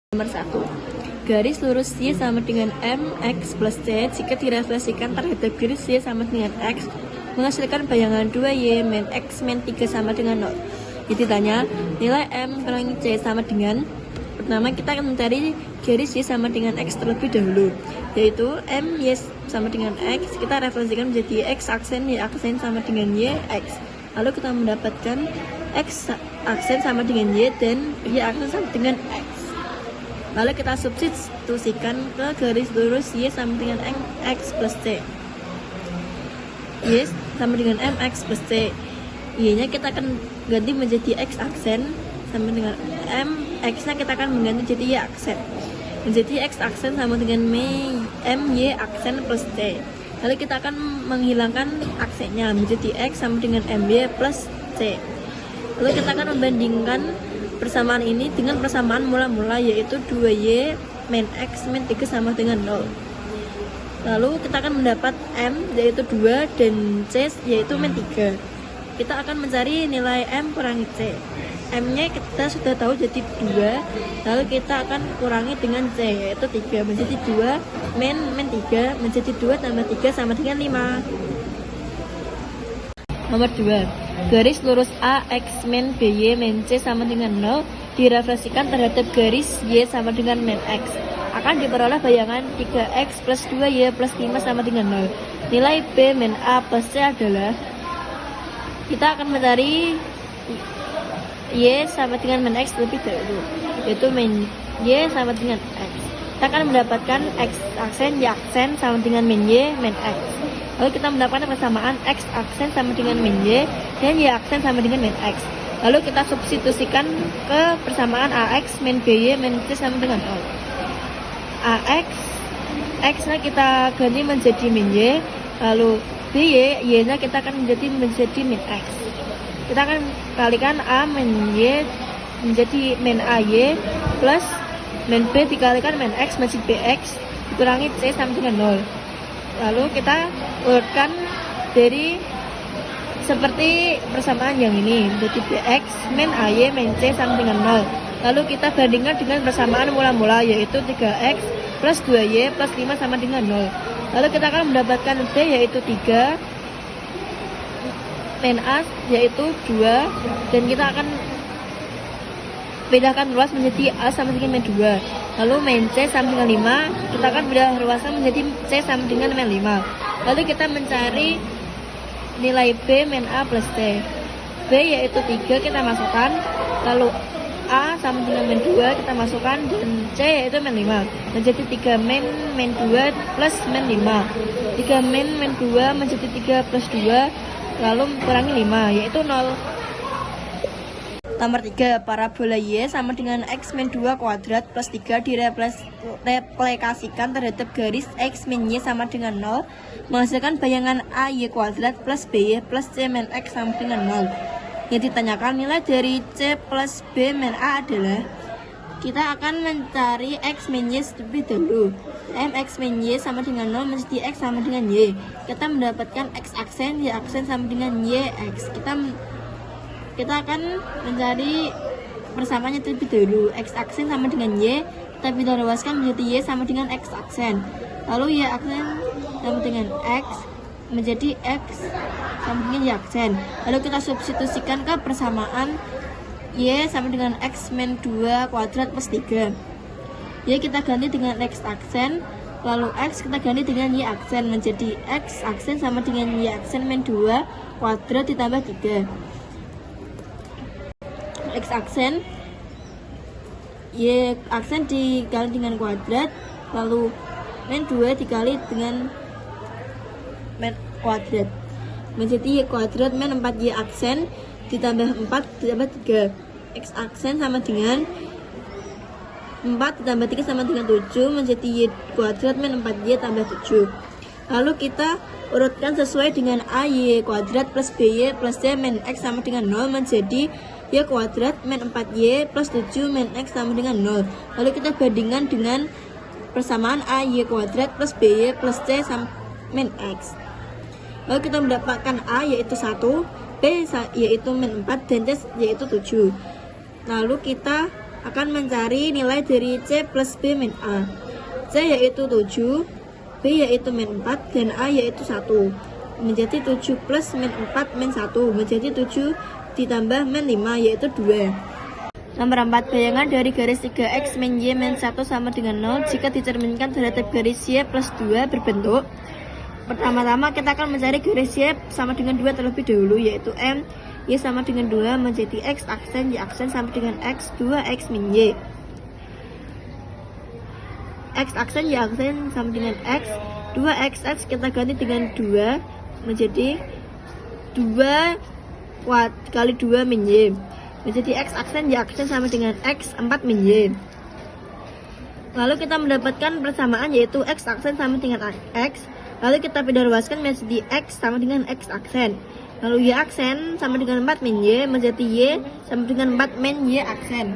Nomor 1. Garis lurus Y sama dengan MX plus C jika direfleksikan terhadap garis Y sama dengan X menghasilkan bayangan 2Y min X min 3 sama dengan 0. Jadi ditanya nilai M kurangi C sama dengan, pertama kita akan mencari garis Y sama dengan X terlebih dahulu, yaitu M Y sama dengan X, kita refleksikan menjadi X aksen Y aksen sama dengan Y X. Lalu kita mendapatkan X aksen sama dengan Y dan Y aksen sama dengan X. Lalu kita substitusikan ke garis lurus Y sama dengan X plus C. Y sama dengan MX plus C. Y-nya kita akan ganti menjadi X aksen sama dengan M. X-nya kita akan mengganti jadi Y aksen. Menjadi X aksen sama dengan M Y aksen plus C. Lalu kita akan menghilangkan aksennya menjadi X sama dengan M Y plus C. Lalu kita akan membandingkan persamaan ini dengan persamaan mula-mula, yaitu 2Y min X min 3 sama dengan 0. Lalu kita akan mendapat M yaitu 2 dan C yaitu min 3. Kita akan mencari nilai M kurangi C. M nya kita sudah tahu jadi 2, lalu kita akan kurangi dengan C yaitu 3, menjadi 2 min 3 menjadi 2 tambah 3 sama dengan 5. Nomor 2. Garis lurus A X min BY min C sama dengan 0 direfleksikan terhadap garis Y sama dengan min X. Akan diperoleh bayangan 3X plus 2Y plus 5 sama dengan 0. Nilai B min A plus C adalah, kita akan mencari Y sama dengan min X lebih dahulu, yaitu min Y sama dengan X. Kita akan mendapatkan X aksen Y aksen sama dengan min Y min X. Lalu kita mendapatkan persamaan X aksen sama dengan min Y dan Y aksen sama dengan min X. Lalu kita substitusikan ke persamaan AX min BY min C sama dengan 0. AX, X-nya kita ganti menjadi min Y, lalu BY, Y-nya kita akan menjadi min X. Kita akan kalikan A min Y menjadi min AY plus min B dikalikan min X menjadi BX dikurangi C sama dengan 0. Lalu kita urutkan dari seperti persamaan yang ini, menjadi BX min AY min C sama dengan 0. Lalu kita bandingkan dengan persamaan mula-mula, yaitu 3X plus 2Y plus 5 sama dengan 0. Lalu kita akan mendapatkan B yaitu 3, min A yaitu 2, dan kita akan bedakan ruas menjadi A sama dengan min 2. Lalu min C sama dengan 5, kita akan bedah ruasnya menjadi C sama dengan min 5. Lalu kita mencari nilai B min A plus C. B yaitu 3 kita masukkan, lalu A sama dengan min 2 kita masukkan, dan C yaitu min 5. Menjadi 3 min 2 plus min 5. 3 min 2 menjadi 3 plus 2, lalu kurangi 5 yaitu 0. Nomor 3. Parabola Y sama dengan X min 2 kuadrat plus 3 direplikasikan terhadap garis X min Y sama dengan 0 menghasilkan bayangan AY kuadrat plus BY plus C min X sama dengan 0. Yang ditanyakan nilai dari C plus B min A adalah, kita akan mencari X min Y terlebih dahulu. MX min Y sama dengan 0 menjadi X sama dengan Y. Kita mendapatkan X aksen Y aksen sama dengan Y X. Kita akan mencari persamaannya terlebih dahulu. X aksen sama dengan Y, kita bisa ruaskan menjadi Y sama dengan X aksen. Lalu Y aksen sama dengan X menjadi X sama dengan Y aksen. Lalu kita substitusikan ke persamaan Y sama dengan X min 2 kuadrat plus 3. Y kita ganti dengan X aksen, lalu X kita ganti dengan Y aksen menjadi X aksen sama dengan Y aksen min 2 kuadrat ditambah 3. X aksen Y aksen dikali dengan kuadrat, lalu min 2 dikali dengan min kuadrat menjadi Y kuadrat min 4Y aksen ditambah 4 ditambah 3. X aksen sama dengan 4 ditambah 3 sama dengan 7 menjadi Y kuadrat min 4Y tambah 7. Lalu kita urutkan sesuai dengan AY kuadrat plus BY plus C min X sama dengan 0 menjadi Y kuadrat min 4Y plus 7 min X sama dengan 0. Lalu kita bandingkan dengan persamaan AY kuadrat plus BY plus C sama min X. Lalu kita mendapatkan A yaitu 1, B yaitu min 4, dan C yaitu 7. Lalu kita akan mencari nilai dari C plus B min A. C yaitu 7, B yaitu min 4, dan A yaitu 1. Menjadi 7 plus min 4 min 1, menjadi 7 ditambah min 5 yaitu 2. Nomor 4, bayangan dari garis 3x min y min 1 sama dengan 0 jika dicerminkan terhadap garis y plus 2 berbentuk. Pertama-tama kita akan mencari garis y sama dengan 2 terlebih dahulu, yaitu m y sama dengan 2 menjadi x aksen y aksen sama dengan x 2x min y. X aksen y aksen sama dengan x 2x kita ganti dengan 2 menjadi 2 kali 2 min y. Menjadi x aksen y aksen sama dengan x 4 min y. Lalu kita mendapatkan persamaan yaitu x aksen sama dengan x. Lalu kita pindah ruaskan menjadi x sama dengan x aksen. Lalu y aksen sama dengan 4 min y menjadi y sama dengan 4 min y aksen.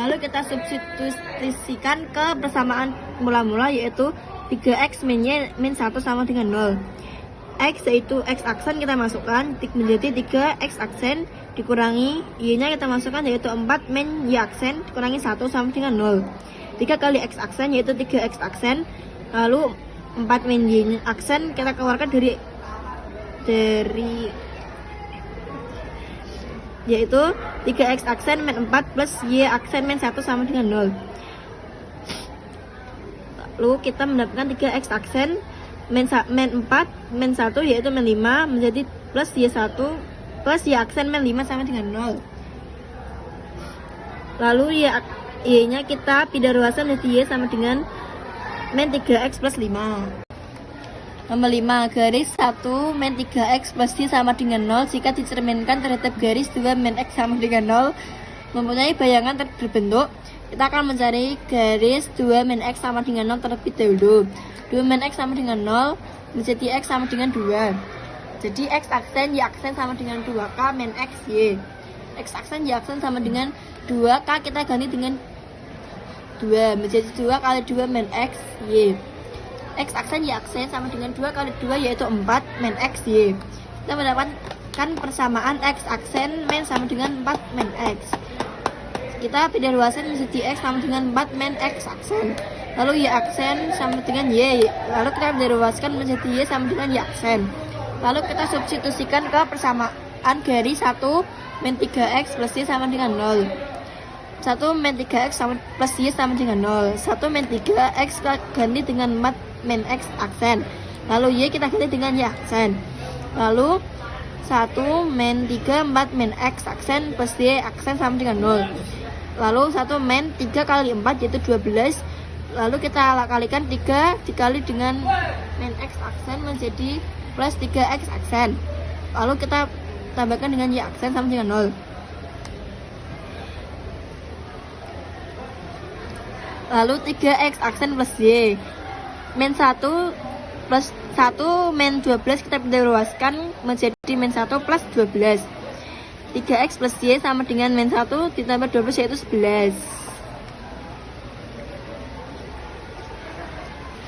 Lalu kita substitusikan ke persamaan mula-mula yaitu 3x min y min 1 sama dengan 0. X yaitu x aksen kita masukkan menjadi 3x aksen dikurangi y-nya kita masukkan yaitu 4 min y aksen dikurangi 1 sama dengan 0. 3 kali x aksen yaitu 3x aksen, lalu 4 min y aksen kita keluarkan dari yaitu 3x aksen min 4 plus y aksen min 1 sama dengan 0. Lalu kita mendapatkan 3x aksen min 4 min 1 yaitu min 5 menjadi plus y1 plus y aksen min 5 sama dengan 0. Lalu y nya kita pindah ruaskan menjadi y sama dengan min 3x plus 5. Nomor 5, garis 1 min 3x plus y sama dengan 0 jika dicerminkan terhadap garis 2 min x sama dengan 0 mempunyai bayangan berbentuk. Kita akan mencari garis 2 min x sama dengan 0 terlebih dahulu. 2 min x sama dengan 0 menjadi x sama dengan 2. Jadi x aksen y aksen sama dengan 2k min x y. X aksen y aksen sama dengan 2k kita ganti dengan 2 menjadi 2 kali 2 min x y. X aksen y aksen sama dengan 2 kali 2 yaitu 4 min x y. Kita mendapatkan persamaan x aksen min sama dengan 4 min x. Kita pindah ruaskan menjadi x sama dengan 4 min x aksen. Lalu y aksen sama dengan y. Lalu kita pindah ruaskan menjadi y sama dengan y aksen. Lalu kita substitusikan ke persamaan garis 1 min 3x plus y sama dengan 0. 1 min 3x plus y sama dengan 0. 1 min 3x kita ganti dengan 4 min x aksen. Lalu y kita ganti dengan y aksen. Lalu 1 min 3 4 min x aksen plus y aksen sama dengan 0. Lalu 1 min 3 kali 4 yaitu 12. Lalu kita kalikan 3 dikali dengan min x aksen menjadi plus 3x aksen. Lalu kita tambahkan dengan y aksen sama dengan 0. Lalu 3x aksen plus y min 1 plus 1 min 12 kita pindah ruaskan menjadi min 1 plus 12. 3x plus y sama dengan min 1 ditambah 12 yaitu 11.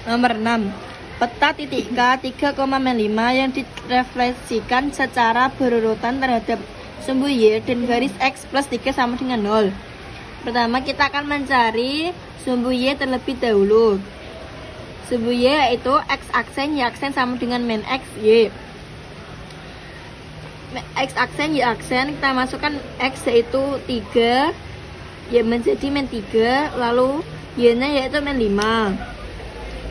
Nomor 6, peta titik K 3,5 yang direfleksikan secara berurutan terhadap sumbu y dan garis x plus 3 sama dengan 0. Pertama kita akan mencari sumbu y terlebih dahulu. Sumbu y yaitu x aksen y aksen sama dengan min x y. X aksen y aksen kita masukkan x yaitu 3 y menjadi min 3, lalu y nya yaitu min 5.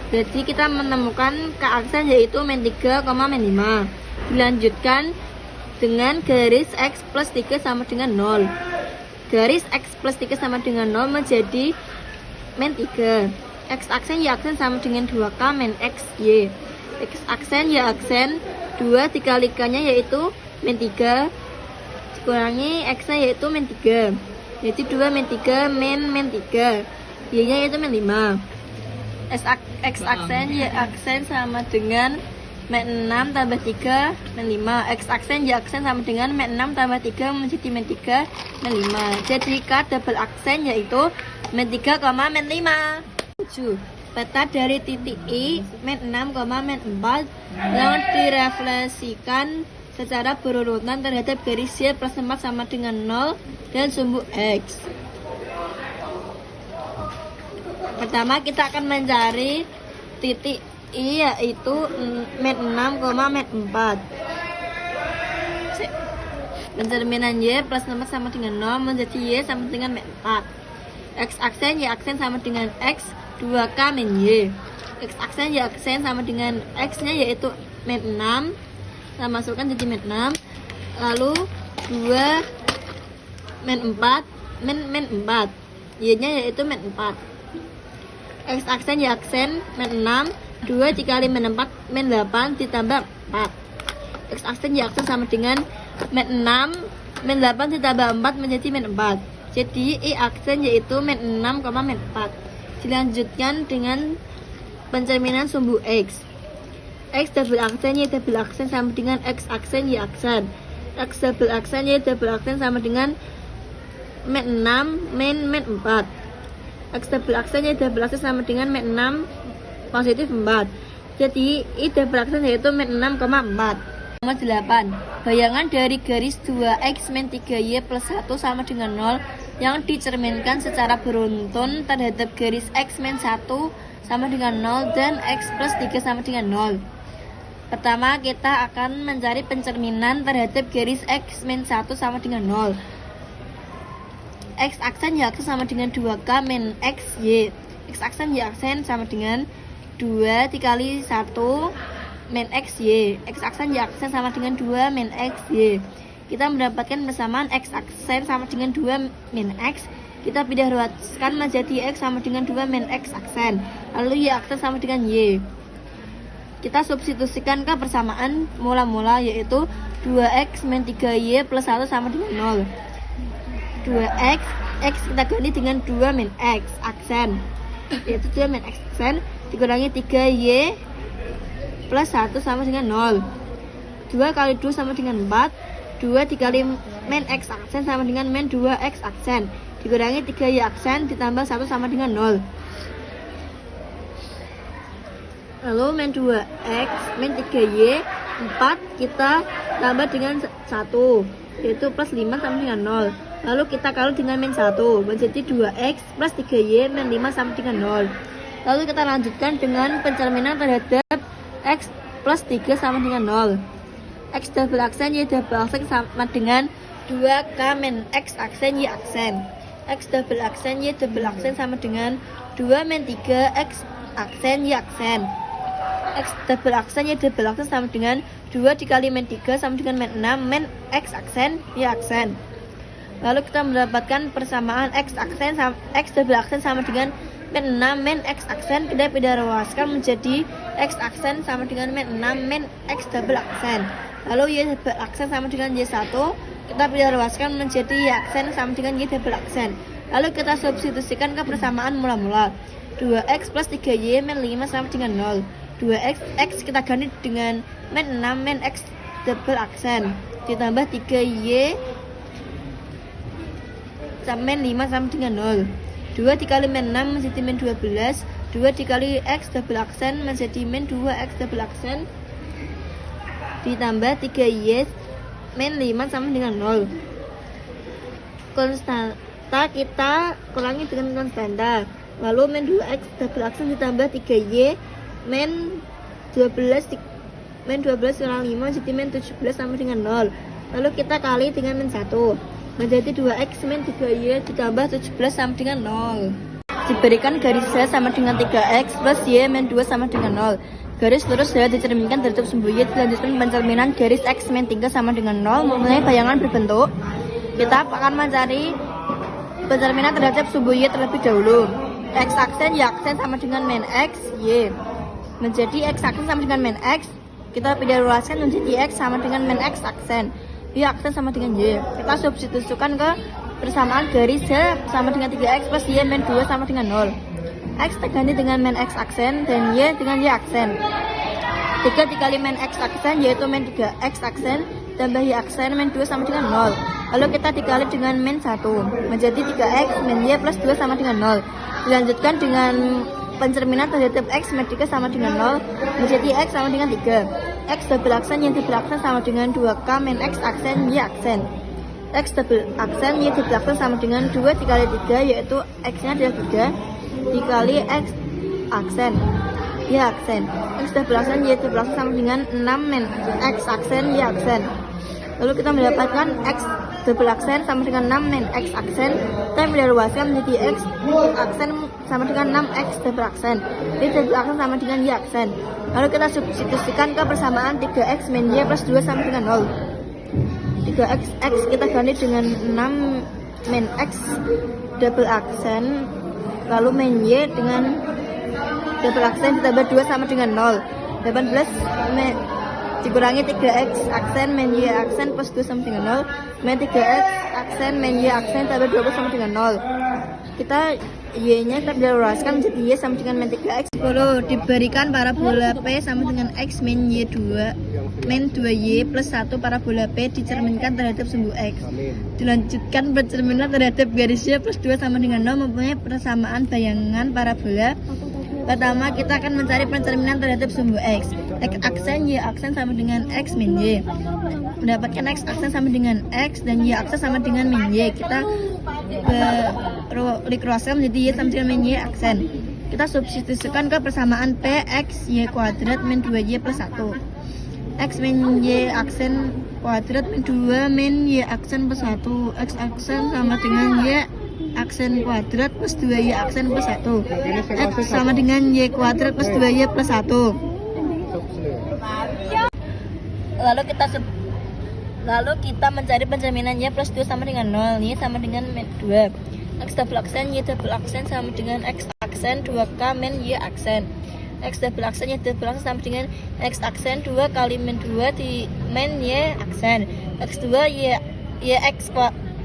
Jadi kita menemukan k aksen yaitu min 3, min 5. Dilanjutkan dengan garis x plus 3 sama dengan 0. Garis x plus 3 sama dengan 0 menjadi min 3. X aksen y aksen sama dengan 2k min x y. X aksen y aksen 2 dikalikannya yaitu min 3 dikurangi x nya yaitu min 3. Jadi 2 min 3 min 3. Y nya yaitu min 5. X aksen y aksen sama dengan min 6 tambah 3 min 5. X aksen y aksen sama dengan min 6 tambah 3 menjadi min 3 min 5. Jadi K double aksen yaitu min 3, min 5. 7. Peta dari titik I min 6, min 4 yang direfleksikan secara berurutan terhadap garis y plus 4 sama dengan 0 dan sumbu x. Pertama kita akan mencari titik I yaitu min 6, min 4. Pencerminan Y plus 6 sama dengan 0 menjadi Y sama dengan min 4. X aksen Y aksen sama dengan X 2K min Y. X aksen Y aksen sama dengan X nya yaitu min 6. Kita masukkan jadi min 6. Lalu 2 min 4 min 4. Y nya yaitu min 4. X aksen Y aksen min 6. 2 dikali min 4 min 8 ditambah 4. X aksen Y aksen sama dengan min 6 min 8 ditambah 4 menjadi min 4. Jadi I aksen yaitu min 6, min 4. Dilanjutkan dengan pencerminan sumbu X. X double aksen Y double aksen sama dengan X aksen Y aksen. X double aksen Y double aksen sama dengan min 6 min 4. X double aksen Y double aksen sama dengan min 6 positif 4. Jadi I double aksen yaitu min 6, 4. Nomor 8. Bayangan dari garis 2x min 3y plus 1 sama dengan 0 yang dicerminkan secara beruntun terhadap garis x min 1 sama dengan 0 dan x plus 3 sama dengan 0. Pertama kita akan mencari pencerminan terhadap garis x min 1 sama dengan 0. X aksen Y aksen sama dengan 2k min x y. X aksen Y aksen sama dengan 2 dikali 1 min x y. X aksen Y aksen sama dengan 2 min x y. Kita mendapatkan persamaan x aksen sama dengan 2 min x. Kita pindah ruaskan menjadi x sama dengan 2 min x aksen. Lalu Y aksen sama dengan y. Kita substitusikan ke persamaan mula-mula yaitu 2x min 3y plus 1 sama dengan 0. 2x x kita ganti dengan 2 min x aksen yaitu 2 min x aksen dikurangi 3y plus 1 sama dengan 0. 2 kali 2 sama dengan 4. 2 dikali min x aksen sama dengan min 2x aksen dikurangi 3y aksen ditambah 1 sama dengan 0. Lalu min 2x min 3y 4 kita tambah dengan 1 yaitu plus 5 sama dengan 0. Lalu kita kali dengan min 1 menjadi 2x plus 3y min 5 sama dengan 0. Lalu kita lanjutkan dengan pencerminan terhadap x plus 3 sama dengan 0. X double aksen Y double aksen sama dengan 2k min x aksen Y aksen. X double aksen Y double aksen sama dengan 2 min 3 x aksen Y aksen. X double aksen Y double aksen sama dengan 2 dikali min 3 sama dengan min 6 min x aksen Y aksen. Lalu kita mendapatkan persamaan x aksen x double aksen sama dengan min 6 min x aksen. Kita pindah ruaskan menjadi x aksen sama dengan min 6 min x double aksen. Lalu Y double aksen sama dengan Y1. Kita pindah ruaskan menjadi Y aksen sama dengan Y double aksen. Lalu kita substitusikan ke persamaan mula-mula. 2x plus 3y min 5 sama dengan 0. 2x x kita ganti dengan min 6 min x double aksen ditambah 3y min 5 sama dengan 0. 2 dikali min 6 menjadi min 12. 2 dikali x double aksen menjadi min 2x double aksen ditambah 3y min 5 sama dengan 0. Konstanta kita kurangi dengan konstanta. Lalu min 2x double aksen ditambah 3y min 12 kurang 5 jadi min 17 sama dengan 0. Lalu kita kali dengan min 1 menjadi 2x min 3y ditambah 17 sama dengan 0. Diberikan garis Z sama dengan 3x plus y min 2 sama dengan 0. Garis lurus Z dicerminkan terhadap sumbu Y. Dilanjutkan pencerminan garis x min 3 sama dengan 0 mempunyai bayangan berbentuk. Kita akan mencari pencerminan terhadap sumbu Y terlebih dahulu. X aksen Y aksen sama dengan min x y. Menjadi x aksen sama dengan min x. Kita pindah ruaskan menjadi x sama dengan min x aksen. Y aksen sama dengan Y. Kita substitusikan ke persamaan garis Z sama dengan 3x plus Y min 2 sama dengan 0. X terganti dengan min x aksen dan Y dengan Y aksen. 3 dikali min x aksen yaitu min 3x aksen tambah Y aksen min 2 sama dengan 0. Lalu kita dikali dengan min 1 menjadi 3x min Y plus 2 sama dengan 0. Dilanjutkan dengan pencerminan terhadap x min 3 sama dengan 0 menjadi x sama dengan 3. X double aksen Y double aksen sama dengan 2k min x aksen Y aksen. X double aksen Y double aksen sama dengan 2 dikali 3 yaitu x nya adalah 3 dikali X aksen Y aksen. X double aksen Y double aksen sama dengan 6 min X aksen Y aksen. Lalu kita mendapatkan X double aksen sama dengan 6 min X aksen. Kita menyeluaskan menjadi X aksen sama dengan 6 X double aksen. Y double aksen sama dengan Y aksen. Lalu kita substitusikan ke persamaan 3X min Y plus 2 sama dengan 0. 3X kita ganti dengan 6 min X double aksen. Lalu min Y dengan double aksen ditambah 2 sama dengan 0. 18 dikurangi 3X aksen min Y aksen plus 2 sama dengan 0. Min 3X aksen min Y aksen tambah 20 sama dengan 0. Kita Y nya kita luaskan menjadi Y sama dengan min 3X. Lalu diberikan parabola P sama dengan X min Y2 min 2Y plus 1 parabola P dicerminkan terhadap sumbu X. Dilanjutkan pencerminan terhadap garis Y plus 2 sama dengan 0 mempunyai persamaan bayangan parabola. Pertama, kita akan mencari pencerminan terhadap sumbu X. X aksen Y aksen sama dengan X min Y. Mendapatkan X aksen sama dengan X dan Y aksen sama dengan min Y. Kita dikeluaskan menjadi Y sama dengan min Y aksen. Kita substitusikan ke persamaan P X Y kuadrat min 2Y plus 1. X min Y aksen kuadrat min 2 min Y aksen plus 1. X aksen sama dengan Y aksen kuadrat plus 2Y aksen plus 1. X sama dengan Y kuadrat plus 2Y plus 1. Lalu kita mencari pencerminan Y plus 2 sama dengan 0. Y sama dengan min 2. X double aksen Y double aksen sama dengan X aksen 2K min Y aksen. X double aksen Y double aksen sama dengan X aksen 2 kali min 2 di min Y aksen. X2 Y X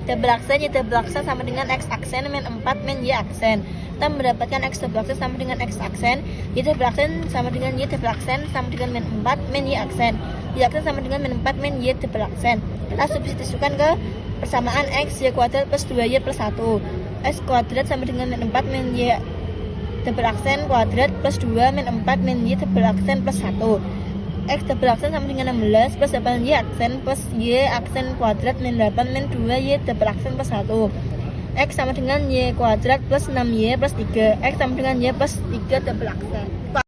double aksen Y double aksen sama dengan X aksen min 4 min Y aksen. Kita mendapatkan X double aksen sama dengan X aksen Y double aksen sama dengan Y double aksen sama dengan min 4 min Y aksen. Y aksen sama dengan min 4 min Y double aksen. Kita substitusikan ke persamaan X Y kuadrat plus 2Y plus 1. X kuadrat sama dengan min 4 min Y double aksen kuadrat plus 2 min 4 min Y double aksen plus 1. X double aksen sama dengan 16 plus 8Y aksen plus Y aksen kuadrat min 8 min 2Y double aksen plus 1. X sama dengan Y kuadrat plus 6Y plus 3. X sama dengan Y plus 3 double aksen.